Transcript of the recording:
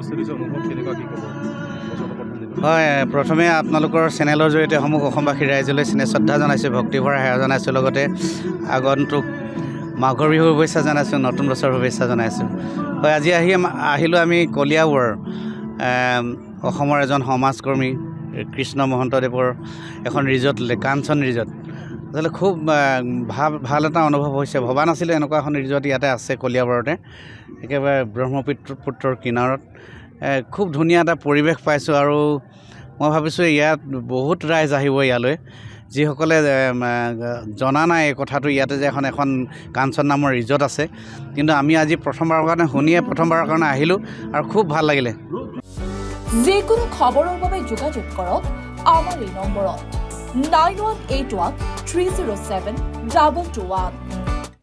উপস্থিত হৈছে অনুভৱ কেনেকুৱা কি ক'ব হয় প্ৰথমে আপোনালোকৰ চেনেলৰ জৰিয়তে সমূহ অসমবাসী ৰাইজলৈ স্নেহ শ্ৰদ্ধা জনাইছোঁ ভক্তিভৰা সেৱা জনাইছোঁ লগতে আগন্তুক মাঘৰ বিহুৰ শুভেচ্ছা জনাইছোঁ নতুন বছৰৰ শুভেচ্ছা জনাইছোঁ হয় আজি আহিলোঁ আমি কলিয়াবৰ অসমৰ এজন সমাজকৰ্মী কৃষ্ণ মহন্তদেৱৰ এখন ৰিজৰ্টলৈ কাঞ্চন ৰিজৰ্ট আচলতে খুব ভাল এটা অনুভৱ হৈছে ভবা নাছিলোঁ এনেকুৱা এখন ৰিজৰ্ট ইয়াতে আছে কলিয়াবৰতে একেবাৰে ব্ৰহ্মপুত্ৰৰ কিনাৰত খুব ধুনীয়া এটা পৰিৱেশ পাইছোঁ আৰু মই ভাবিছোঁ ইয়াত বহুত ৰাইজ আহিব ইয়ালৈ যিসকলে জনা নাই এই কথাটো ইয়াতে যে এখন কাঞ্চন নামৰ ৰিজৰ্ট আছে কিন্তু আমি আজি প্ৰথমবাৰৰ কাৰণে শুনিয়ে প্ৰথমবাৰৰ কাৰণে আহিলোঁ আৰু খুব ভাল লাগিলে যিকোনো খবৰৰ বাবে যোগাযোগ কৰক আমাৰ এই নম্বৰত 9181 307 2221